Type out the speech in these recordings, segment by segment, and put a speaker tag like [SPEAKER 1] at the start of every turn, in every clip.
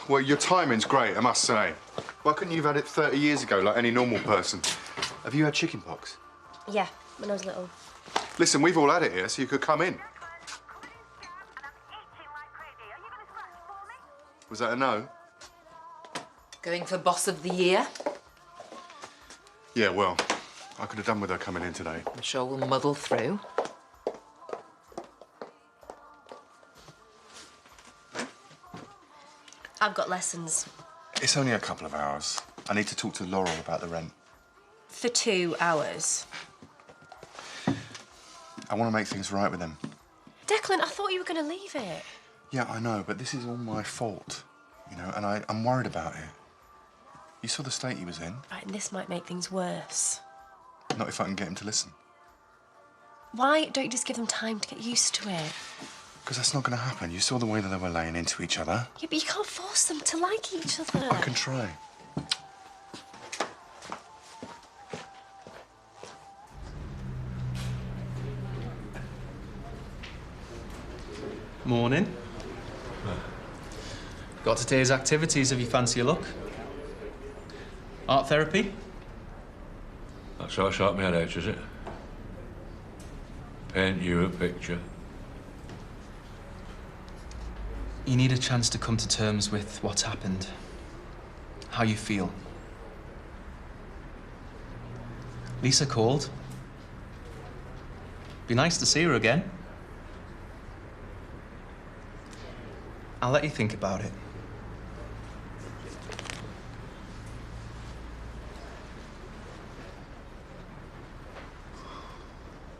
[SPEAKER 1] Well, your timing's great, I must say. Why couldn't you have had it 30 years ago, like any normal person? Have you had chicken pox?
[SPEAKER 2] Yeah, when I was little.
[SPEAKER 1] Listen, we've all had it here, so you could come in. Was that a no?
[SPEAKER 3] Going for Boss of the Year?
[SPEAKER 1] Yeah, well, I could have done with her coming in today.
[SPEAKER 3] I'm sure we'll muddle through.
[SPEAKER 2] I've got lessons.
[SPEAKER 1] It's only a couple of hours. I need to talk to Laurel about the rent.
[SPEAKER 2] For 2 hours.
[SPEAKER 1] I want to make things right with them.
[SPEAKER 2] Declan, I thought you were going to leave it.
[SPEAKER 1] Yeah, I know, but this is all my fault, you know, and I'm worried about it. You saw the state he was in.
[SPEAKER 2] Right, and this might make things worse.
[SPEAKER 1] Not if I can get him to listen.
[SPEAKER 2] Why don't you just give them time to get used to it?
[SPEAKER 1] Because that's not going to happen. You saw the way that they were laying into each other.
[SPEAKER 2] Yeah, but you can't force them to like each other.
[SPEAKER 1] I can try.
[SPEAKER 4] Morning. Got today's activities if you fancy a look. Art therapy.
[SPEAKER 5] That's how I sort my head out, is it? Paint you a picture.
[SPEAKER 4] You need a chance to come to terms with what's happened. How you feel. Lisa called. Be nice to see her again. I'll let you think about it.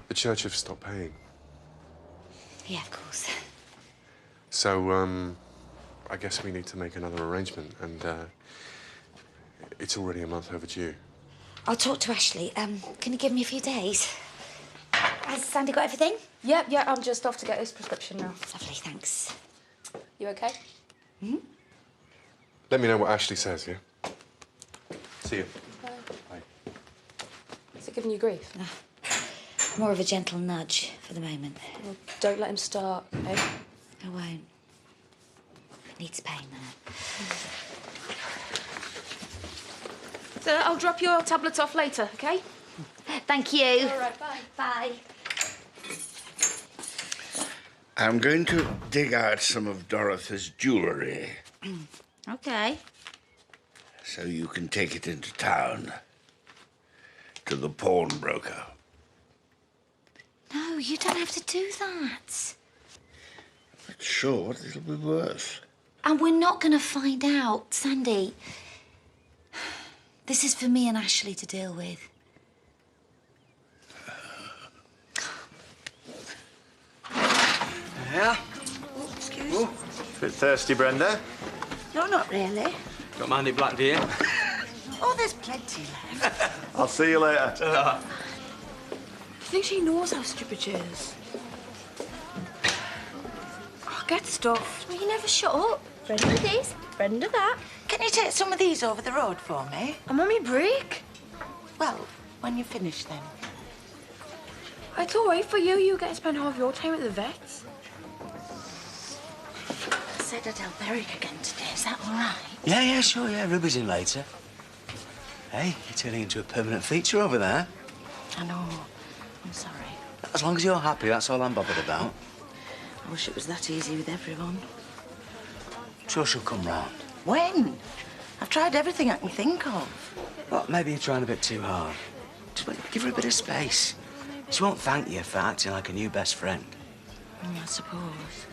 [SPEAKER 6] The church have stopped paying.
[SPEAKER 7] Yeah, of course.
[SPEAKER 6] So, I guess we need to make another arrangement, and it's already a month overdue.
[SPEAKER 7] I'll talk to Ashley. Can you give me a few days? Has Sandy got everything?
[SPEAKER 8] Yep, yeah, I'm just off to get his prescription now.
[SPEAKER 7] Lovely, thanks.
[SPEAKER 8] You okay?
[SPEAKER 7] Mm-hmm.
[SPEAKER 6] Let me know what Ashley says, yeah? See you.
[SPEAKER 8] Bye.
[SPEAKER 6] Bye.
[SPEAKER 8] Is it giving you grief?
[SPEAKER 7] No. More of a gentle nudge for the moment.
[SPEAKER 8] Well, don't let him start, okay?
[SPEAKER 7] I won't. It needs pain, though.
[SPEAKER 8] So I'll drop your tablets off later, okay?
[SPEAKER 7] Thank you.
[SPEAKER 8] All right, bye.
[SPEAKER 7] Bye.
[SPEAKER 9] I'm going to dig out some of Dorothy's jewellery.
[SPEAKER 7] Okay.
[SPEAKER 9] So you can take it into town to the pawnbroker.
[SPEAKER 7] No, you don't have to do that.
[SPEAKER 9] Not sure what it'll be worth.
[SPEAKER 7] And we're not going to find out, Sandy. This is for me and Ashley to deal with.
[SPEAKER 10] Yeah?
[SPEAKER 7] Excuse?
[SPEAKER 10] Oh, bit thirsty, Brenda.
[SPEAKER 7] No, not really.
[SPEAKER 10] Don't mind it black, do you?
[SPEAKER 7] Oh, there's plenty left.
[SPEAKER 10] I'll see you later.
[SPEAKER 8] I think she knows how stupid she is. Oh, get stuffed.
[SPEAKER 2] Well, you never shut up. Brenda this, Brenda that.
[SPEAKER 7] Can you take some of these over the road for me?
[SPEAKER 2] I'm on my break.
[SPEAKER 7] Well, when you finish, then.
[SPEAKER 8] It's all right for you. You get to spend half your time at the vets.
[SPEAKER 7] I said I'd help Eric again today. Is that all right?
[SPEAKER 10] Yeah, sure, yeah. Ruby's in later. Hey, you're turning into a permanent feature over there.
[SPEAKER 7] I know. I'm sorry.
[SPEAKER 10] As long as you're happy, that's all I'm bothered about.
[SPEAKER 7] I wish it was that easy with everyone.
[SPEAKER 10] Sure she'll come round.
[SPEAKER 7] When? I've tried everything I can think of.
[SPEAKER 10] Well, maybe you're trying a bit too hard. Just give her a bit of space. She won't thank you for acting like a new best friend.
[SPEAKER 7] I suppose.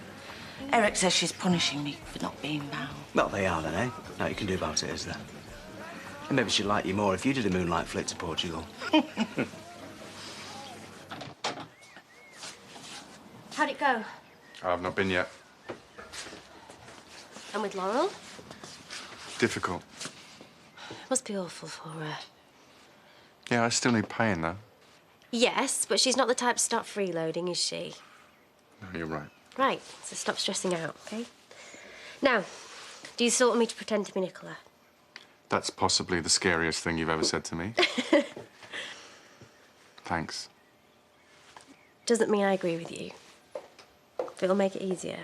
[SPEAKER 7] Eric says she's punishing me for not being bound.
[SPEAKER 10] Well, they are then, eh? Nothing you can do about it, is there? And maybe she'd like you more if you did a moonlight flick to Portugal.
[SPEAKER 2] How'd it go?
[SPEAKER 1] I've not been yet.
[SPEAKER 2] And with Laurel?
[SPEAKER 1] Difficult.
[SPEAKER 2] Must be awful for her.
[SPEAKER 1] Yeah, I still need paying, though.
[SPEAKER 2] Yes, but she's not the type to start freeloading, is she?
[SPEAKER 1] No, you're right.
[SPEAKER 2] Right, so stop stressing out, OK? Now, do you still want me to pretend to be Nicola?
[SPEAKER 1] That's possibly the scariest thing you've ever said to me. Thanks.
[SPEAKER 2] Doesn't mean I agree with you. But it'll make it easier.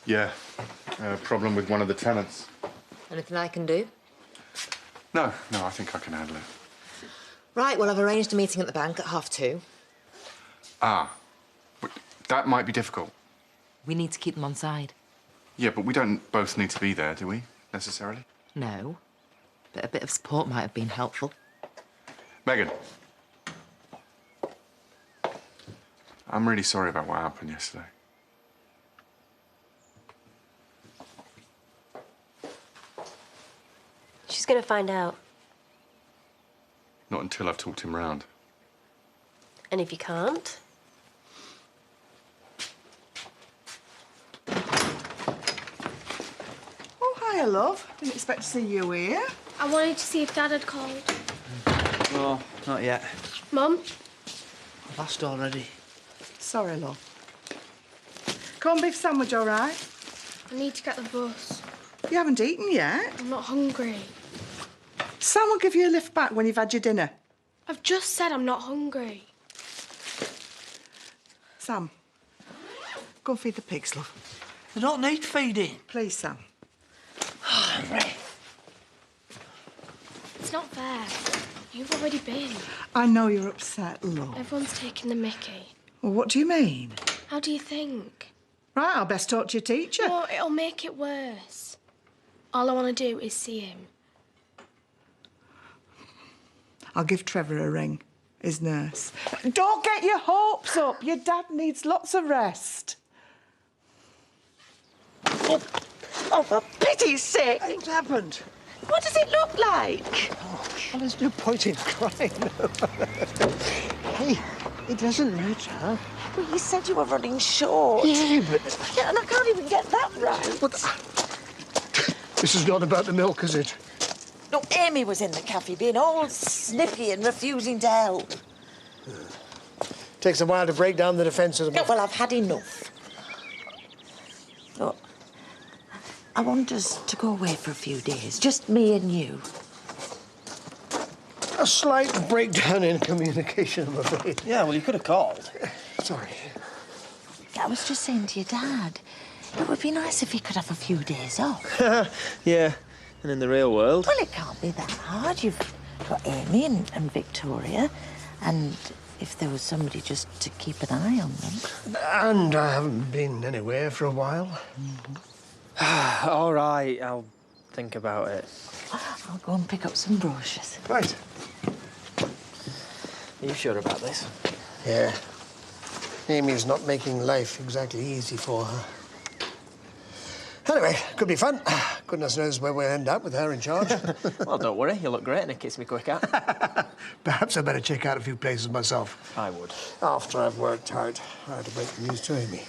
[SPEAKER 1] Yeah, problem with one of the tenants.
[SPEAKER 3] Anything I can do?
[SPEAKER 1] No, I think I can handle it.
[SPEAKER 3] Right, well, I've arranged a meeting at the bank at 2:30.
[SPEAKER 1] Ah, but that might be difficult.
[SPEAKER 3] We need to keep them on side.
[SPEAKER 1] Yeah, but we don't both need to be there, do we, necessarily?
[SPEAKER 3] No, but a bit of support might have been helpful.
[SPEAKER 1] Megan. I'm really sorry about what happened yesterday.
[SPEAKER 2] She's gonna find out.
[SPEAKER 1] Not until I've talked him round.
[SPEAKER 2] And if you can't?
[SPEAKER 11] Oh, hiya, love. Didn't expect to see you here.
[SPEAKER 8] I wanted to see if Dad had called.
[SPEAKER 10] No, not yet.
[SPEAKER 8] Mum?
[SPEAKER 10] I've asked already.
[SPEAKER 11] Sorry, love. Corned beef sandwich, all right?
[SPEAKER 8] I need to get the bus.
[SPEAKER 11] You haven't eaten yet.
[SPEAKER 8] I'm not hungry.
[SPEAKER 11] Sam will give you a lift back when you've had your dinner.
[SPEAKER 8] I've just said I'm not hungry.
[SPEAKER 11] Sam, go and feed the pigs, love.
[SPEAKER 10] They don't need feeding.
[SPEAKER 11] Please, Sam.
[SPEAKER 8] It's not fair. You've already been.
[SPEAKER 11] I know you're upset, love.
[SPEAKER 8] Everyone's taking the mickey.
[SPEAKER 11] Well, what do you mean?
[SPEAKER 8] How do you think?
[SPEAKER 11] Right, I'll best talk to your teacher.
[SPEAKER 8] No, it'll make it worse. All I want to do is see him.
[SPEAKER 11] I'll give Trevor a ring, his nurse. Don't get your hopes up. Your dad needs lots of rest. Oh, for pity's sake!
[SPEAKER 10] What's happened?
[SPEAKER 11] What does it look like?
[SPEAKER 10] Well, there's no point in crying. Hey, it doesn't matter.
[SPEAKER 11] Well, you said you were running short.
[SPEAKER 10] Yeah, but...
[SPEAKER 11] Yeah, and I can't even get that right.
[SPEAKER 10] But this is not about the milk, is it?
[SPEAKER 12] No, Amy was in the cafe being all snippy and refusing to help.
[SPEAKER 10] Takes a while to break down the defences.
[SPEAKER 12] Yeah, well, I've had enough. Look, I want us to go away for a few days, just me and you.
[SPEAKER 10] A slight breakdown in communication, I'm afraid. Yeah, well, you could have called. Sorry.
[SPEAKER 12] I was just saying to your dad, it would be nice if he could have a few days off.
[SPEAKER 10] Yeah, and in the real world?
[SPEAKER 12] Well, it can't be that hard. You've got Amy and Victoria, and if there was somebody just to keep an eye on them.
[SPEAKER 10] And I haven't been anywhere for a while.
[SPEAKER 13] All right, I'll think about it.
[SPEAKER 12] I'll go and pick up some brochures.
[SPEAKER 10] Right.
[SPEAKER 13] Are you sure about this?
[SPEAKER 10] Yeah. Amy's not making life exactly easy for her. Anyway, could be fun. Goodness knows where we'll end up with her in charge.
[SPEAKER 13] Well, don't worry. You look great in a Kiss Me Quicker.
[SPEAKER 10] Perhaps I better check out a few places myself.
[SPEAKER 13] I would.
[SPEAKER 10] After I've worked out how to break the news to Amy.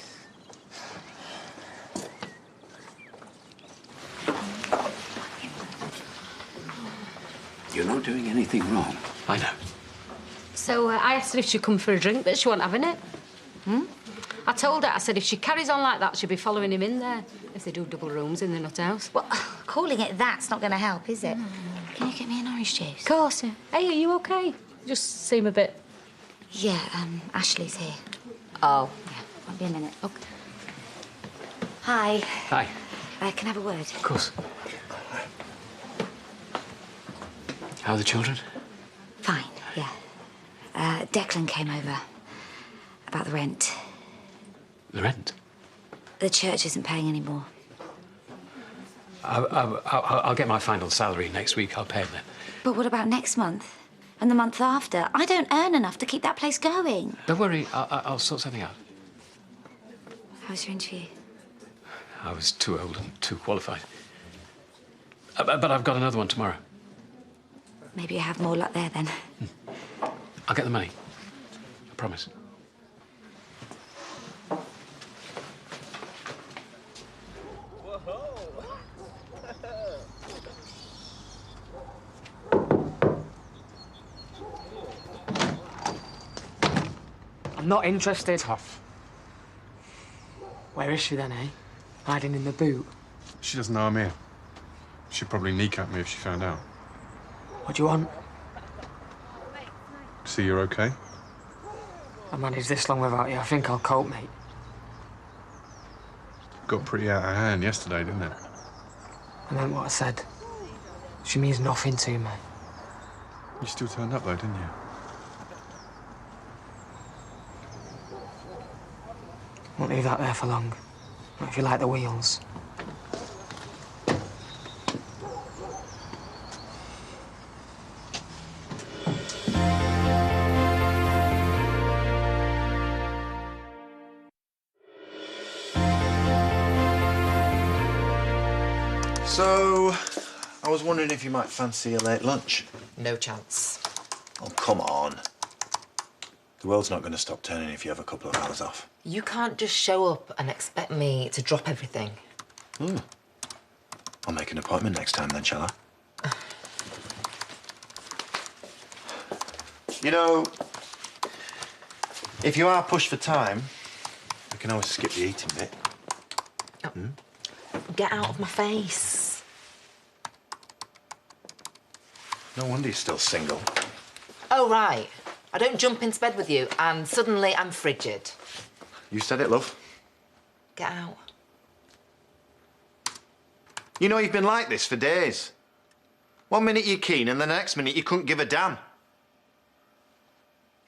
[SPEAKER 9] You're not doing anything wrong.
[SPEAKER 13] I know.
[SPEAKER 14] So I asked her if she'd come for a drink, but she wasn't having it. I told her, I said, if she carries on like that, she'll be following him in there, if they do double rooms in the nut house.
[SPEAKER 7] Well, calling it that's not going to help, is it? Can you get me an orange juice?
[SPEAKER 14] Of course, yeah. Hey, are you OK? You just seem a bit...
[SPEAKER 7] Yeah, Ashley's here.
[SPEAKER 14] Oh.
[SPEAKER 7] Yeah, won't be a minute. Okay. Hi.
[SPEAKER 13] Hi.
[SPEAKER 7] Can I have a word?
[SPEAKER 13] Of course. How are the children?
[SPEAKER 7] Fine, yeah. Declan came over about the rent.
[SPEAKER 13] The rent?
[SPEAKER 7] The church isn't paying anymore.
[SPEAKER 13] I'll get my final salary next week. I'll pay them.
[SPEAKER 7] But what about next month? And the month after? I don't earn enough to keep that place going.
[SPEAKER 13] Don't worry. I'll sort something out.
[SPEAKER 7] How was your interview?
[SPEAKER 13] I was too old and too qualified. But I've got another one tomorrow.
[SPEAKER 7] Maybe you have more luck there, then.
[SPEAKER 13] I'll get the money. I promise. I'm not interested. Tough. Where is she then, eh? Hiding in the boot.
[SPEAKER 1] She doesn't know I'm here. She'd probably kneecap me if she found out.
[SPEAKER 13] What do you want?
[SPEAKER 1] See you're okay?
[SPEAKER 13] I managed this long without you. I think I'll cope, mate.
[SPEAKER 6] got pretty out of hand yesterday, didn't it?
[SPEAKER 15] I meant what I said. She means nothing to me.
[SPEAKER 6] You still turned up, though, didn't you?
[SPEAKER 15] Won't leave that there for long. Not if you like the wheels.
[SPEAKER 16] So, I was wondering if you might fancy a late lunch.
[SPEAKER 3] No chance.
[SPEAKER 16] Oh, come on. The world's not going to stop turning if you have a couple of hours off.
[SPEAKER 3] You can't just show up and expect me to drop everything.
[SPEAKER 16] I'll make an appointment next time then, shall I? You know, if you are pushed for time, we can always skip the eating bit.
[SPEAKER 3] Get out of my face.
[SPEAKER 16] No wonder you're still single.
[SPEAKER 3] Oh, right. I don't jump into bed with you and suddenly I'm frigid.
[SPEAKER 16] You said it, love.
[SPEAKER 3] Get out.
[SPEAKER 16] You know you've been like this for days. 1 minute you're keen and the next minute you couldn't give a damn.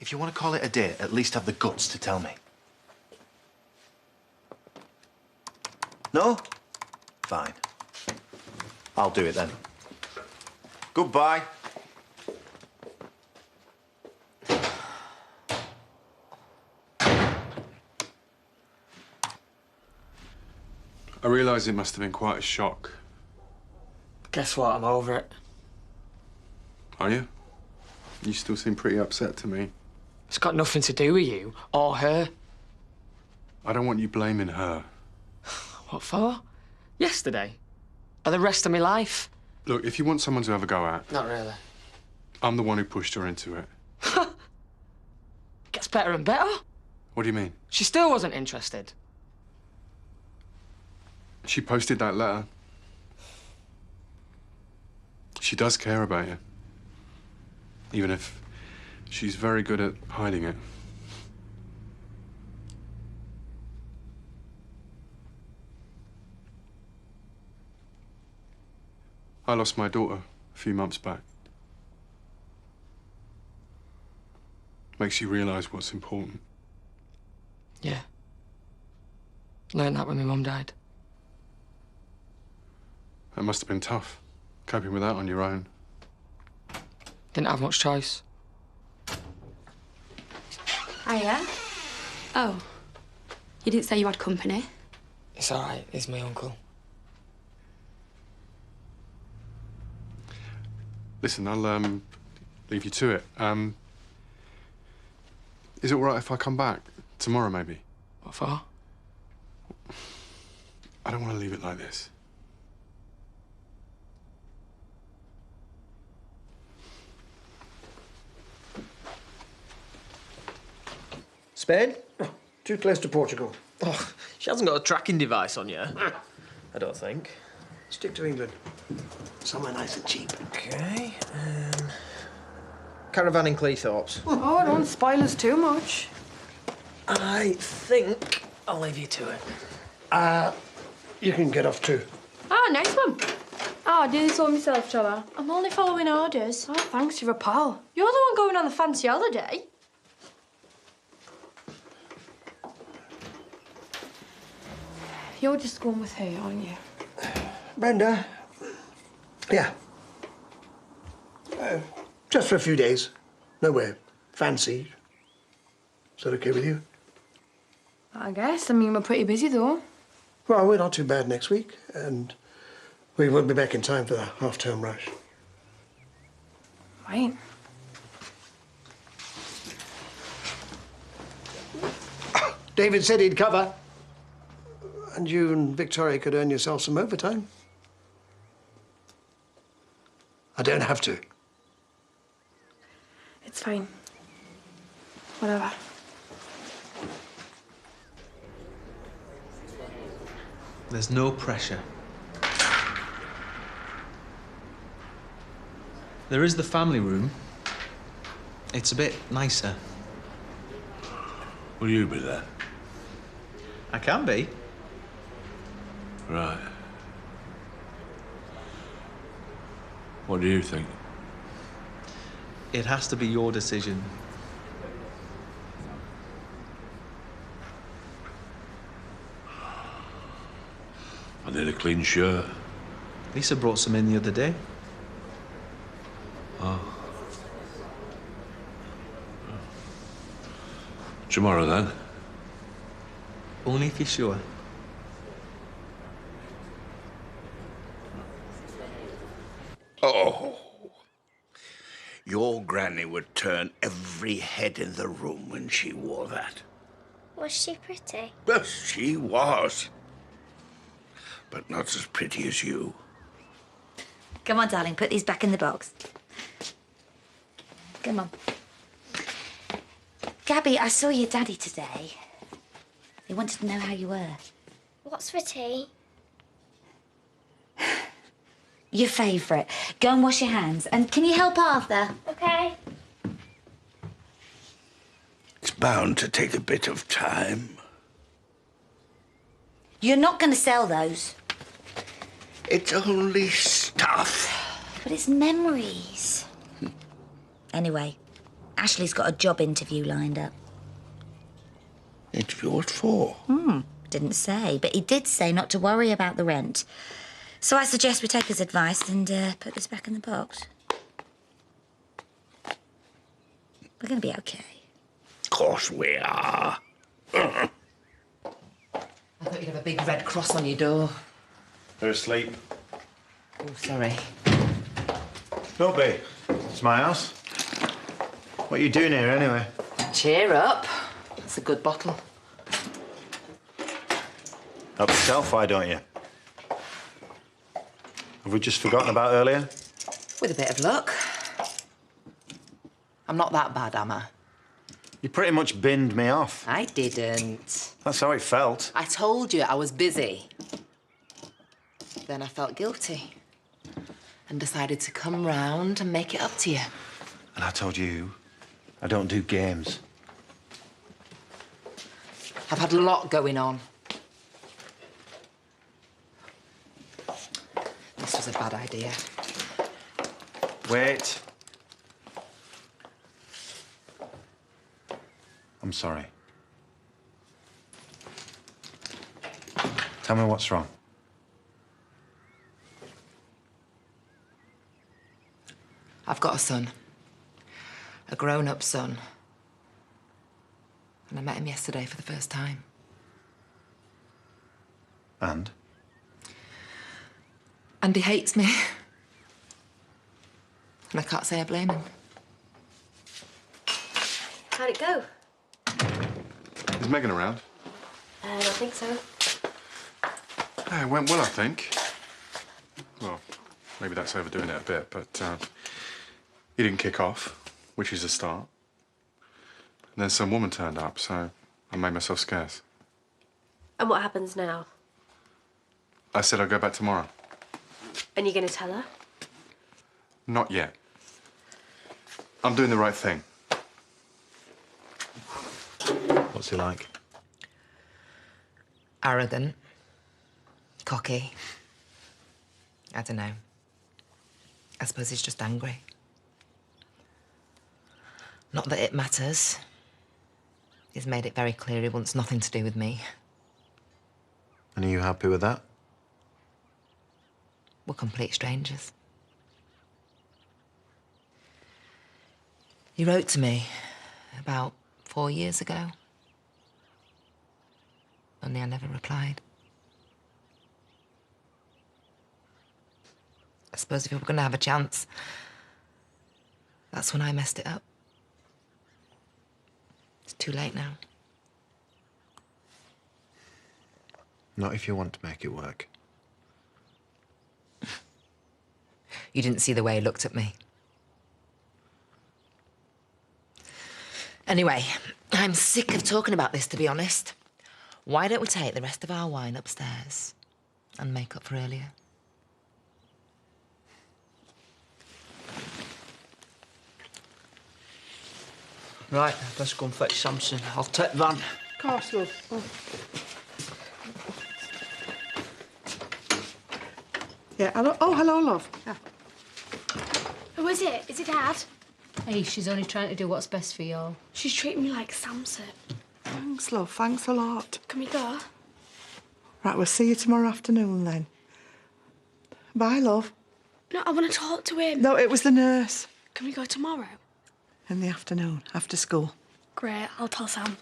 [SPEAKER 16] If you want to call it a date, at least have the guts to tell me. No? Fine. I'll do it then. Goodbye.
[SPEAKER 6] I realise it must have been quite a shock.
[SPEAKER 15] Guess what? I'm over it.
[SPEAKER 6] Are you? You still seem pretty upset to me.
[SPEAKER 15] It's got nothing to do with you or her.
[SPEAKER 6] I don't want you blaming her.
[SPEAKER 15] What for? Yesterday? Or the rest of my life?
[SPEAKER 6] Look, if you want someone to have a go at,
[SPEAKER 15] Not really.
[SPEAKER 6] I'm the one who pushed her into it.
[SPEAKER 15] Gets better and better.
[SPEAKER 6] What do you mean?
[SPEAKER 15] She still wasn't interested.
[SPEAKER 6] She posted that letter. She does care about you. Even if she's very good at hiding it. I lost my daughter a few months back. Makes you realise what's important.
[SPEAKER 15] Yeah. Learned that when my mum died.
[SPEAKER 6] That must have been tough, coping with that on your own.
[SPEAKER 15] Didn't have much choice.
[SPEAKER 8] Hiya. Oh. You didn't say you had company?
[SPEAKER 15] It's all right. He's my uncle.
[SPEAKER 6] Listen, I'll leave you to it. Is it all right if I come back tomorrow, maybe?
[SPEAKER 15] What for?
[SPEAKER 6] I don't want to leave it like this.
[SPEAKER 17] Spain? Oh, too close to Portugal.
[SPEAKER 18] Oh, she hasn't got a tracking device on you. I don't think.
[SPEAKER 17] Stick to England. Somewhere nice and cheap.
[SPEAKER 18] Okay. Caravan in Cleethorpes.
[SPEAKER 8] Oh, don't spoil us too much.
[SPEAKER 18] I think I'll leave you to it.
[SPEAKER 17] You can get off too.
[SPEAKER 8] Oh, nice one. Oh, I did this all myself, Trevor. I'm only following orders. Oh, thanks, you're a pal. You're the one going on the fancy holiday. You're just going with her, aren't you?
[SPEAKER 17] Brenda? Yeah. Just for a few days. Nowhere fancy. Is that okay with you?
[SPEAKER 8] I guess. I mean, we're pretty busy, though.
[SPEAKER 17] Well, we're not too bad next week, and we won't be back in time for the half-term rush.
[SPEAKER 8] Right.
[SPEAKER 17] David said he'd cover. And you and Victoria could earn yourself some overtime. I don't have to.
[SPEAKER 8] It's fine. Whatever.
[SPEAKER 4] There's no pressure. There is the family room. It's a bit nicer.
[SPEAKER 5] Will you be there?
[SPEAKER 4] I can be.
[SPEAKER 5] Right. What do you think?
[SPEAKER 4] It has to be your decision.
[SPEAKER 5] I need a clean shirt.
[SPEAKER 4] Lisa brought some in the other day.
[SPEAKER 5] Oh. Tomorrow, then?
[SPEAKER 4] Only if you're sure.
[SPEAKER 9] Oh. Your granny would turn every head in the room when she wore that.
[SPEAKER 2] Was she pretty?
[SPEAKER 9] Yes, she was. But not as pretty as you.
[SPEAKER 7] Come on, darling, put these back in the box. Come on. Gabby, I saw your daddy today. He wanted to know how you were.
[SPEAKER 2] What's for tea?
[SPEAKER 7] Your favourite. Go and wash your hands. And can you help Arthur?
[SPEAKER 2] Okay.
[SPEAKER 9] It's bound to take a bit of time.
[SPEAKER 7] You're not going to sell those.
[SPEAKER 9] It's only stuff.
[SPEAKER 7] But it's memories. Anyway, Ashley's got a job interview lined up.
[SPEAKER 9] Interview what for?
[SPEAKER 7] Didn't say, but he did say not to worry about the rent. So I suggest we take his advice and put this back in the box. We're going to be okay.
[SPEAKER 9] Of course we are.
[SPEAKER 3] I thought you'd have a big red cross on your door.
[SPEAKER 16] They're asleep.
[SPEAKER 3] Oh, sorry.
[SPEAKER 16] Don't be. It's my house. What are you doing here, anyway?
[SPEAKER 3] Cheer up. It's a good bottle.
[SPEAKER 16] Help yourself, why don't you? Have we just forgotten about earlier?
[SPEAKER 3] With a bit of luck. I'm not that bad, am I?
[SPEAKER 16] You pretty much binned me off.
[SPEAKER 3] I didn't.
[SPEAKER 16] That's how it felt.
[SPEAKER 3] I told you I was busy. Then I felt guilty and decided to come round and make it up to you.
[SPEAKER 16] And I told you, I don't do games.
[SPEAKER 3] I've had a lot going on. This was a bad idea.
[SPEAKER 16] Wait. I'm sorry. Tell me what's wrong.
[SPEAKER 3] I've got a son. A grown-up son. And I met him yesterday for the first time.
[SPEAKER 16] And?
[SPEAKER 3] And he hates me. And I can't say I blame him.
[SPEAKER 2] How'd it go?
[SPEAKER 1] Is Megan around?
[SPEAKER 2] I don't think so.
[SPEAKER 1] Yeah, it went well, I think. Well, maybe that's overdoing it a bit, but he didn't kick off, which is a start. And then some woman turned up, so I made myself scarce.
[SPEAKER 2] And what happens now?
[SPEAKER 1] I said I'd go back tomorrow.
[SPEAKER 2] And you're going to tell her?
[SPEAKER 1] Not yet. I'm doing the right thing.
[SPEAKER 16] What's he like?
[SPEAKER 3] Arrogant. Cocky. I don't know. I suppose he's just angry. Not that it matters. He's made it very clear he wants nothing to do with me.
[SPEAKER 16] And are you happy with that?
[SPEAKER 3] We're complete strangers. He wrote to me about 4 years ago. Only I never replied. I suppose if we were going to have a chance, that's when I messed it up. It's too late now.
[SPEAKER 16] Not if you want to make it work.
[SPEAKER 3] You didn't see the way he looked at me. Anyway, I'm sick of talking about this, to be honest. Why don't we take the rest of our wine upstairs and make up for earlier?
[SPEAKER 10] Right, let's go and fetch Samson. I'll take Van.
[SPEAKER 11] Of course, love. Oh. Yeah, hello. Oh, hello, love. Yeah.
[SPEAKER 8] Who is it? Is it Dad?
[SPEAKER 14] Hey, she's only trying to do what's best for you all.
[SPEAKER 8] She's treating me like Samson.
[SPEAKER 11] Thanks, love. Thanks a lot.
[SPEAKER 8] Can we go?
[SPEAKER 11] Right, we'll see you tomorrow afternoon then. Bye, love.
[SPEAKER 8] No, I want to talk to him.
[SPEAKER 11] No, it was the nurse.
[SPEAKER 8] Can we go tomorrow?
[SPEAKER 11] In the afternoon, after school.
[SPEAKER 8] Great, I'll tell Sam.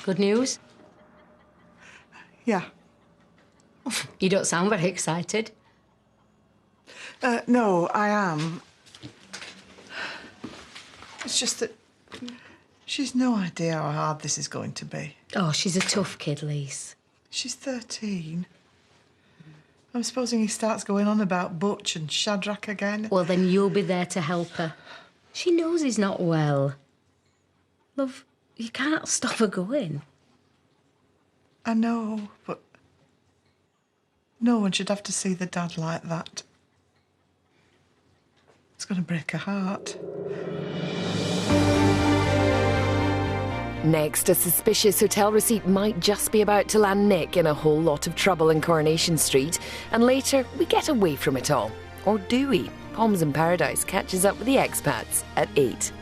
[SPEAKER 14] Good news?
[SPEAKER 11] Yeah.
[SPEAKER 14] You don't sound very excited.
[SPEAKER 11] No, I am. It's just that she's no idea how hard this is going to be.
[SPEAKER 14] Oh, she's a tough kid, Lise.
[SPEAKER 11] She's 13. I'm supposing he starts going on about Butch and Shadrach again.
[SPEAKER 14] Well, then you'll be there to help her. She knows he's not well. Love, you can't stop her going.
[SPEAKER 11] I know, but no one should have to see the dad like that. It's going to break her heart.
[SPEAKER 19] Next, a suspicious hotel receipt might just be about to land Nick in a whole lot of trouble in Coronation Street, and later we get away from it all. Or do we? Palms in Paradise catches up with the expats at 8.